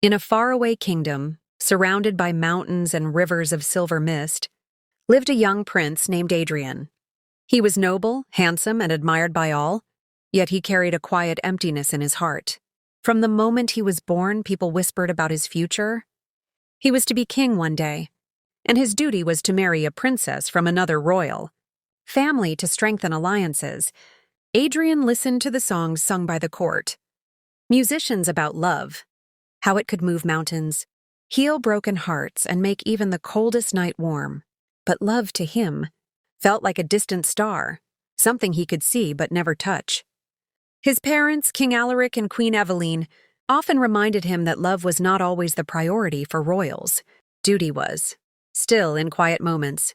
In a faraway kingdom, surrounded by mountains and rivers of silver mist, lived a young prince named Adrian. He was noble, handsome, and admired by all, yet he carried a quiet emptiness in his heart. From the moment he was born, people whispered about his future. He was to be king one day, and his duty was to marry a princess from another royal family to strengthen alliances. Adrian listened to the songs sung by the court, musicians about love, how it could move mountains, heal broken hearts, and make even the coldest night warm. But love to him felt like a distant star, something he could see but never touch. His parents, King Alaric and Queen Eveline, often reminded him that love was not always the priority for royals. Duty was. Still, in quiet moments,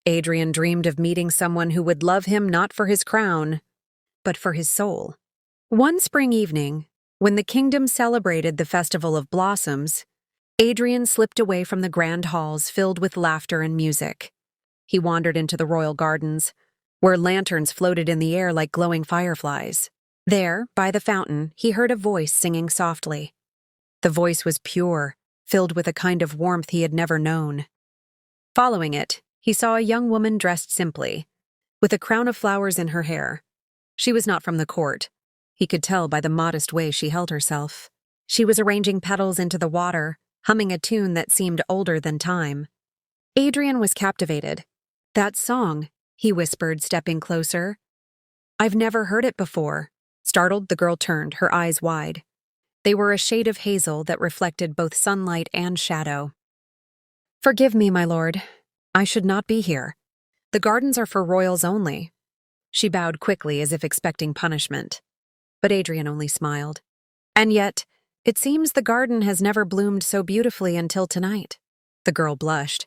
Adrian dreamed of meeting someone who would love him not for his crown, but for his soul. One spring evening, when the kingdom celebrated the Festival of Blossoms, Adrian slipped away from the grand halls filled with laughter and music. He wandered into the royal gardens, where lanterns floated in the air like glowing fireflies. There, by the fountain, he heard a voice singing softly. The voice was pure, filled with a kind of warmth he had never known. Following it, he saw a young woman dressed simply, with a crown of flowers in her hair. She was not from the court. He could tell by the modest way she held herself. She was arranging petals into the water, humming a tune that seemed older than time. Adrian was captivated. "That song," he whispered, stepping closer. "I've never heard it before." Startled, the girl turned, her eyes wide. They were a shade of hazel that reflected both sunlight and shadow. "Forgive me, my lord. I should not be here. The gardens are for royals only." She bowed quickly as if expecting punishment. But Adrian only smiled. "And yet, it seems the garden has never bloomed so beautifully until tonight." The girl blushed.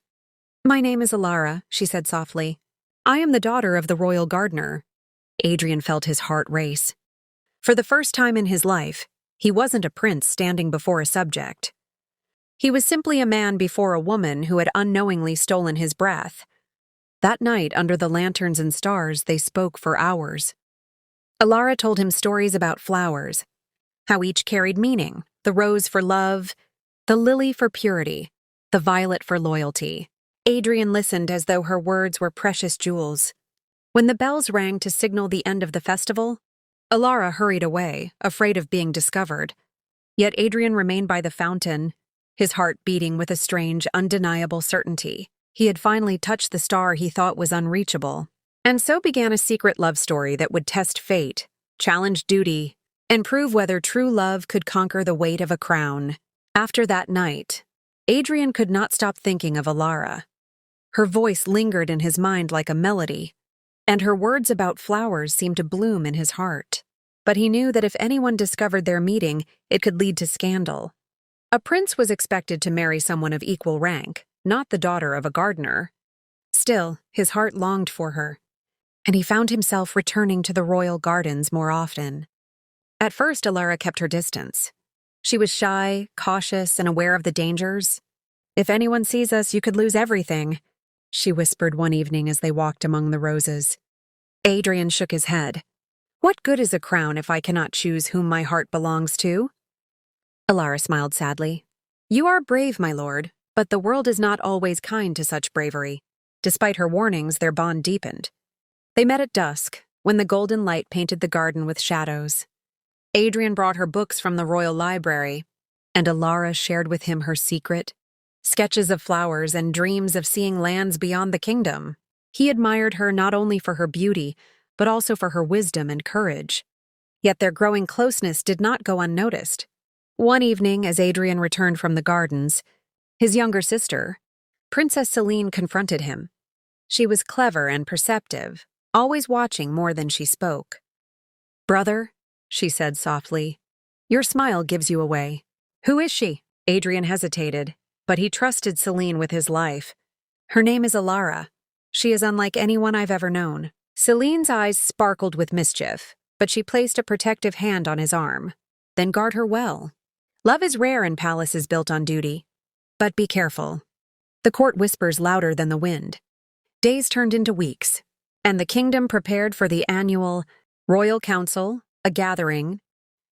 "My name is Elara," she said softly. "I am the daughter of the royal gardener." Adrian felt his heart race. For the first time in his life, he wasn't a prince standing before a subject. He was simply a man before a woman who had unknowingly stolen his breath. That night, under the lanterns and stars, they spoke for hours. Elara told him stories about flowers, how each carried meaning: the rose for love, the lily for purity, the violet for loyalty. Adrian listened as though her words were precious jewels. When the bells rang to signal the end of the festival, Elara hurried away, afraid of being discovered. Yet Adrian remained by the fountain, his heart beating with a strange, undeniable certainty. He had finally touched the star he thought was unreachable. And so began a secret love story that would test fate, challenge duty, and prove whether true love could conquer the weight of a crown. After that night, Adrian could not stop thinking of Elara. Her voice lingered in his mind like a melody, and her words about flowers seemed to bloom in his heart. But he knew that if anyone discovered their meeting, it could lead to scandal. A prince was expected to marry someone of equal rank, not the daughter of a gardener. Still, his heart longed for her, and he found himself returning to the royal gardens more often. At first, Elara kept her distance. She was shy, cautious, and aware of the dangers. "If anyone sees us, you could lose everything," she whispered one evening as they walked among the roses. Adrian shook his head. "What good is a crown if I cannot choose whom my heart belongs to?" Elara smiled sadly. "You are brave, my lord, but the world is not always kind to such bravery." Despite her warnings, their bond deepened. They met at dusk, when the golden light painted the garden with shadows. Adrian brought her books from the royal library, and Elara shared with him her secret: sketches of flowers and dreams of seeing lands beyond the kingdom. He admired her not only for her beauty, but also for her wisdom and courage. Yet their growing closeness did not go unnoticed. One evening, as Adrian returned from the gardens, his younger sister, Princess Celine, confronted him. She was clever and perceptive, always watching more than she spoke. "Brother," she said softly, "your smile gives you away." "Who is she?" Adrian hesitated, but he trusted Celine with his life. "Her name is Elara. She is unlike anyone I've ever known." Celine's eyes sparkled with mischief, but she placed a protective hand on his arm. "Then guard her well. Love is rare in palaces built on duty. But be careful. The court whispers louder than the wind." Days turned into weeks, and the kingdom prepared for the annual royal council, a gathering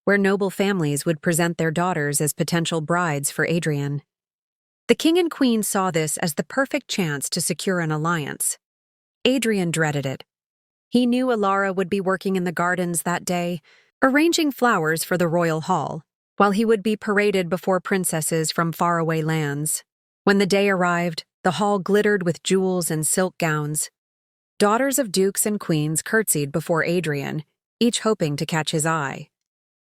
where noble families would present their daughters as potential brides for Adrian. The king and queen saw this as the perfect chance to secure an alliance. Adrian dreaded it. He knew Elara would be working in the gardens that day, arranging flowers for the royal hall, while he would be paraded before princesses from faraway lands. When the day arrived, the hall glittered with jewels and silk gowns. Daughters of dukes and queens curtsied before Adrian, each hoping to catch his eye.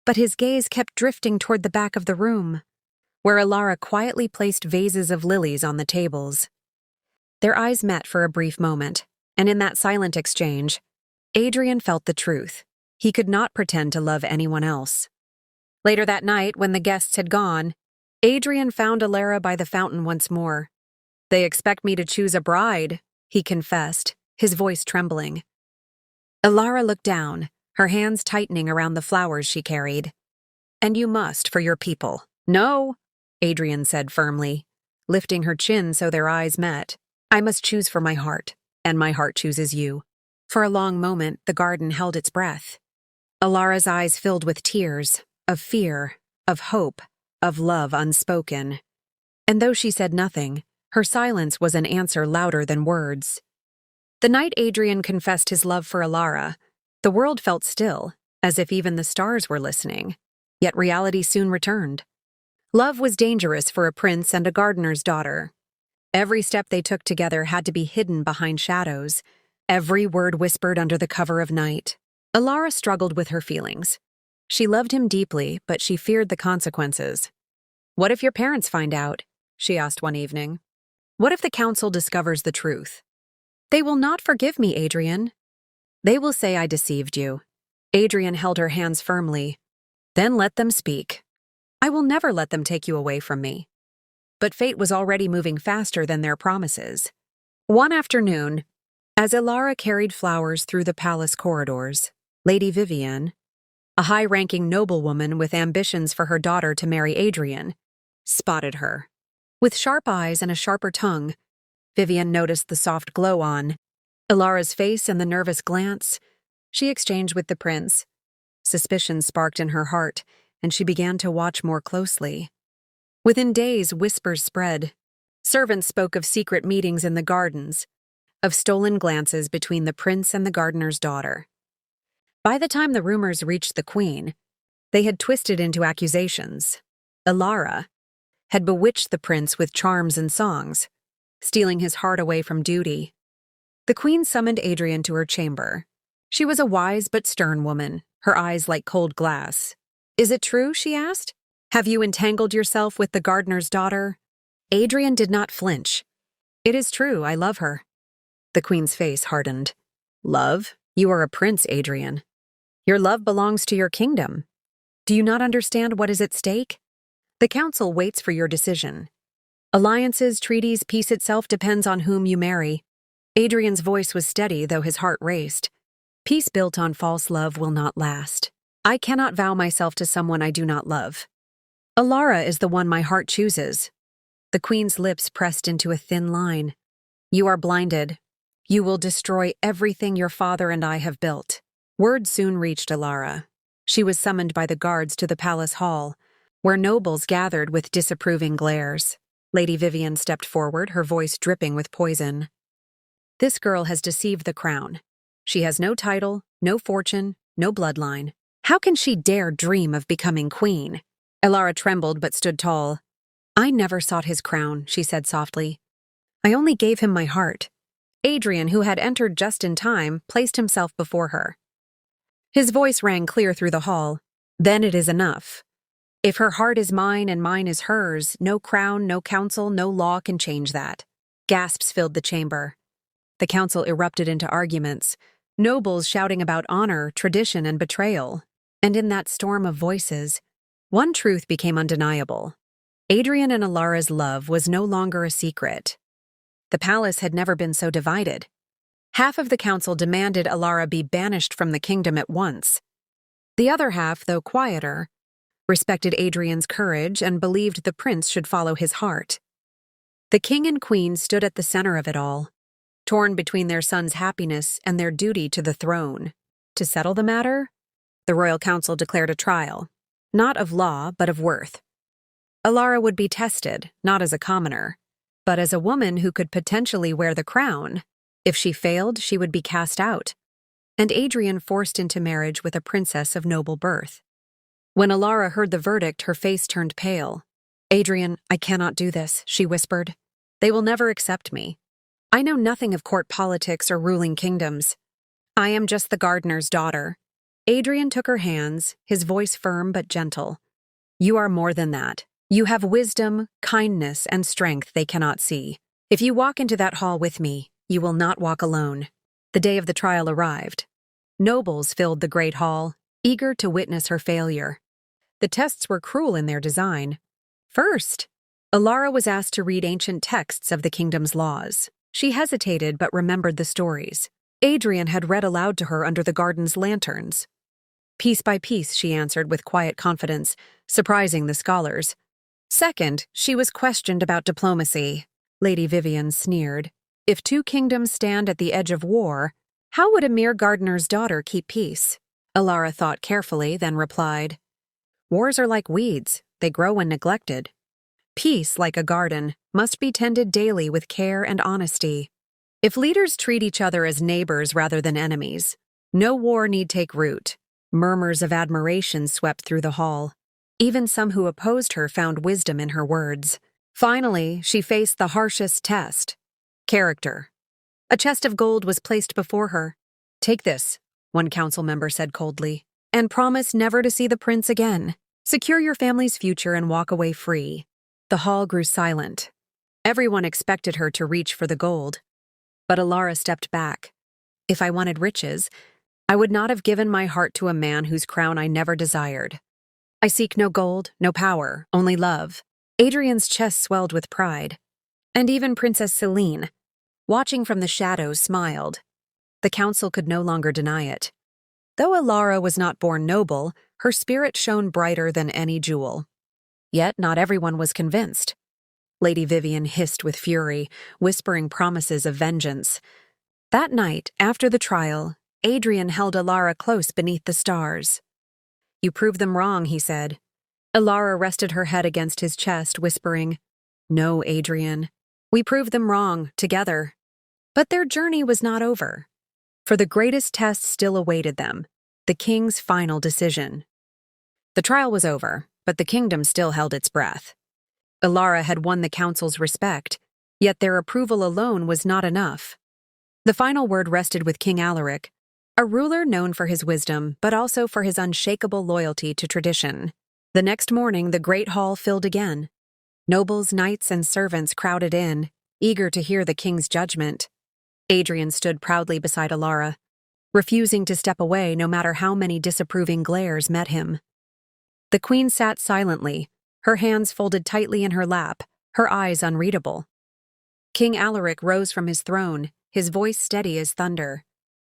But his gaze kept drifting toward the back of the room, where Elara quietly placed vases of lilies on the tables. Their eyes met for a brief moment, and in that silent exchange, Adrian felt the truth. He could not pretend to love anyone else. Later that night, when the guests had gone, Adrian found Elara by the fountain once more. "They expect me to choose a bride," he confessed, his voice trembling. Elara looked down, her hands tightening around the flowers she carried. "And you must, for your people." "No," Adrian said firmly, lifting her chin so their eyes met. "I must choose for my heart, and my heart chooses you." For a long moment, the garden held its breath. Elara's eyes filled with tears, of fear, of hope, of love unspoken. And though she said nothing, her silence was an answer louder than words. The night Adrian confessed his love for Elara, the world felt still, as if even the stars were listening. Yet reality soon returned. Love was dangerous for a prince and a gardener's daughter. Every step they took together had to be hidden behind shadows, every word whispered under the cover of night. Elara struggled with her feelings. She loved him deeply, but she feared the consequences. "What if your parents find out?" she asked one evening. "What if the council discovers the truth?" "They will not forgive me, Adrian. They will say I deceived you." Adrian held her hands firmly. "Then let them speak. I will never let them take you away from me." But fate was already moving faster than their promises. One afternoon, as Elara carried flowers through the palace corridors, Lady Vivienne, a high-ranking noblewoman with ambitions for her daughter to marry Adrian, spotted her. With sharp eyes and a sharper tongue, Vivienne noticed the soft glow on Elara's face and the nervous glance she exchanged with the prince. Suspicion sparked in her heart, and she began to watch more closely. Within days, whispers spread. Servants spoke of secret meetings in the gardens, of stolen glances between the prince and the gardener's daughter. By the time the rumors reached the queen, they had twisted into accusations. Elara had bewitched the prince with charms and songs, stealing his heart away from duty. The queen summoned Adrian to her chamber. She was a wise but stern woman, her eyes like cold glass. "Is it true?" she asked. "Have you entangled yourself with the gardener's daughter?" Adrian did not flinch. "It is true, I love her." The queen's face hardened. "Love? You are a prince, Adrian. Your love belongs to your kingdom. Do you not understand what is at stake? The council waits for your decision. Alliances, treaties, peace itself depends on whom you marry." Adrian's voice was steady, though his heart raced. "Peace built on false love will not last. I cannot vow myself to someone I do not love. Elara is the one my heart chooses." The queen's lips pressed into a thin line. "You are blinded. You will destroy everything your father and I have built." Word soon reached Elara. She was summoned by the guards to the palace hall, where nobles gathered with disapproving glares. Lady Vivienne stepped forward, her voice dripping with poison. "This girl has deceived the crown. She has no title, no fortune, no bloodline. How can she dare dream of becoming queen?" Elara trembled but stood tall. "I never sought his crown," she said softly. "I only gave him my heart." Adrian, who had entered just in time, placed himself before her. His voice rang clear through the hall. "Then it is enough. If her heart is mine and mine is hers, no crown, no council, no law can change that." Gasps filled the chamber. The council erupted into arguments, nobles shouting about honor, tradition, and betrayal. And in that storm of voices, one truth became undeniable. Adrian and Elara's love was no longer a secret. The palace had never been so divided. Half of the council demanded Elara be banished from the kingdom at once. The other half, though quieter, respected Adrian's courage and believed the prince should follow his heart. The king and queen stood at the center of it all, torn between their son's happiness and their duty to the throne. To settle the matter, the royal council declared a trial. not of law, but of worth. Elara would be tested, not as a commoner, but as a woman who could potentially wear the crown. If she failed, she would be cast out, and Adrian forced into marriage with a princess of noble birth. When Elara heard the verdict, her face turned pale. "Adrian, I cannot do this," she whispered. "They will never accept me. I know nothing of court politics or ruling kingdoms. I am just the gardener's daughter." Adrian took her hands, his voice firm but gentle. "You are more than that. You have wisdom, kindness, and strength they cannot see. If you walk into that hall with me, you will not walk alone." The day of the trial arrived. Nobles filled the great hall, eager to witness her failure. The tests were cruel in their design. First, Elara was asked to read ancient texts of the kingdom's laws. She hesitated but remembered the stories. Adrian had read aloud to her under the garden's lanterns. Piece by piece, she answered with quiet confidence, surprising the scholars. Second, she was questioned about diplomacy. Lady Vivian sneered. If two kingdoms stand at the edge of war, how would a mere gardener's daughter keep peace? Elara thought carefully, then replied, "Wars are like weeds. They grow when neglected. Peace, like a garden, must be tended daily with care and honesty. If leaders treat each other as neighbors rather than enemies, no war need take root." Murmurs of admiration swept through the hall. Even some who opposed her found wisdom in her words. Finally, she faced the harshest test: character. A chest of gold was placed before her. "Take this," one council member said coldly, "and promise never to see the prince again. Secure your family's future and walk away free." The hall grew silent. Everyone expected her to reach for the gold. But Elara stepped back. "If I wanted riches, I would not have given my heart to a man whose crown I never desired. I seek no gold, no power, only love." Adrian's chest swelled with pride. And even Princess Celine, watching from the shadows, smiled. The council could no longer deny it. Though Elara was not born noble, her spirit shone brighter than any jewel. Yet not everyone was convinced. Lady Vivian hissed with fury, whispering promises of vengeance. That night, after the trial, Adrian held Elara close beneath the stars. "You proved them wrong," he said. Elara rested her head against his chest, whispering, "No, Adrian. We proved them wrong, together." But their journey was not over. For the greatest test still awaited them, the king's final decision. The trial was over, but the kingdom still held its breath. Elara had won the council's respect, yet their approval alone was not enough. The final word rested with King Alaric, a ruler known for his wisdom, but also for his unshakable loyalty to tradition. The next morning, the great hall filled again. Nobles, knights, and servants crowded in, eager to hear the king's judgment. Adrian stood proudly beside Elara, refusing to step away no matter how many disapproving glares met him. The queen sat silently, her hands folded tightly in her lap, her eyes unreadable. King Alaric rose from his throne, his voice steady as thunder.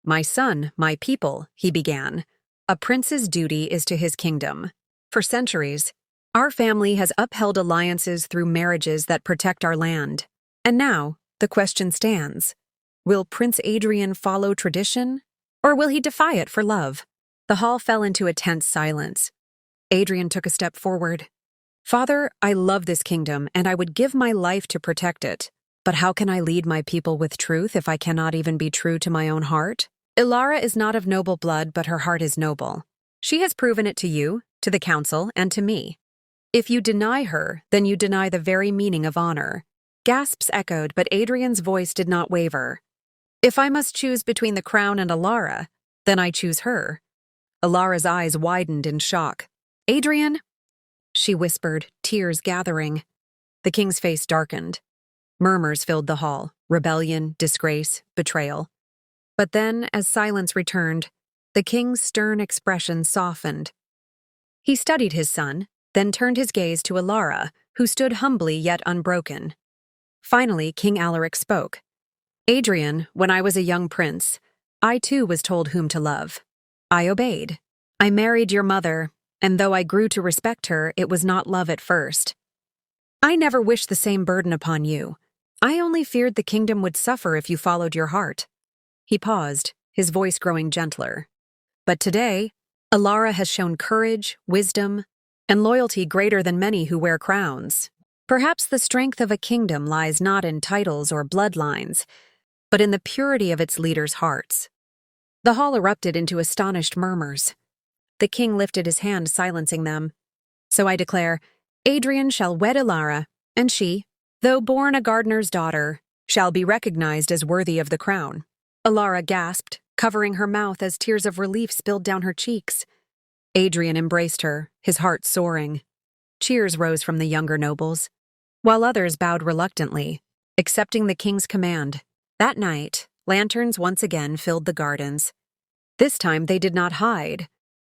"My son, my people," he began. "A prince's duty is to his kingdom. For centuries, our family has upheld alliances through marriages that protect our land. And now, the question stands. Will Prince Adrian follow tradition, or will he defy it for love?" The hall fell into a tense silence. Adrian took a step forward. "Father, I love this kingdom, and I would give my life to protect it. But how can I lead my people with truth if I cannot even be true to my own heart? Elara is not of noble blood, but her heart is noble. She has proven it to you, to the council, and to me. If you deny her, then you deny the very meaning of honor." Gasps echoed, but Adrian's voice did not waver. "If I must choose between the crown and Elara, then I choose her." Elara's eyes widened in shock. "Adrian?" she whispered, tears gathering. The king's face darkened. Murmurs filled the hall: rebellion, disgrace, betrayal. But then, as silence returned, the king's stern expression softened. He studied his son, then turned his gaze to Elara, who stood humbly yet unbroken. Finally, King Alaric spoke. "Adrian, when I was a young prince, I too was told whom to love. I obeyed. I married your mother, and though I grew to respect her, it was not love at first. I never wished the same burden upon you. I only feared the kingdom would suffer if you followed your heart." He paused, his voice growing gentler. "But today, Elara has shown courage, wisdom, and loyalty greater than many who wear crowns. Perhaps the strength of a kingdom lies not in titles or bloodlines, but in the purity of its leaders' hearts. The hall erupted into astonished murmurs. The king lifted his hand, silencing them. "So I declare, Adrian shall wed Elara, and she, though born a gardener's daughter, shall be recognized as worthy of the crown." Elara gasped, covering her mouth as tears of relief spilled down her cheeks. Adrian embraced her, his heart soaring. Cheers rose from the younger nobles, while others bowed reluctantly, accepting the king's command. That night, lanterns once again filled the gardens. This time they did not hide.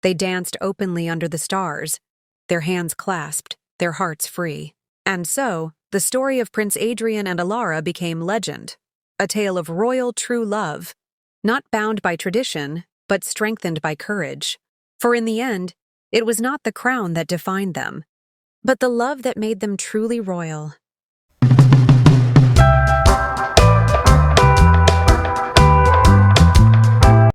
They danced openly under the stars, their hands clasped, their hearts free. And so, the story of Prince Adrian and Elara became legend, a tale of royal true love, not bound by tradition, but strengthened by courage. For in the end, it was not the crown that defined them, but the love that made them truly royal.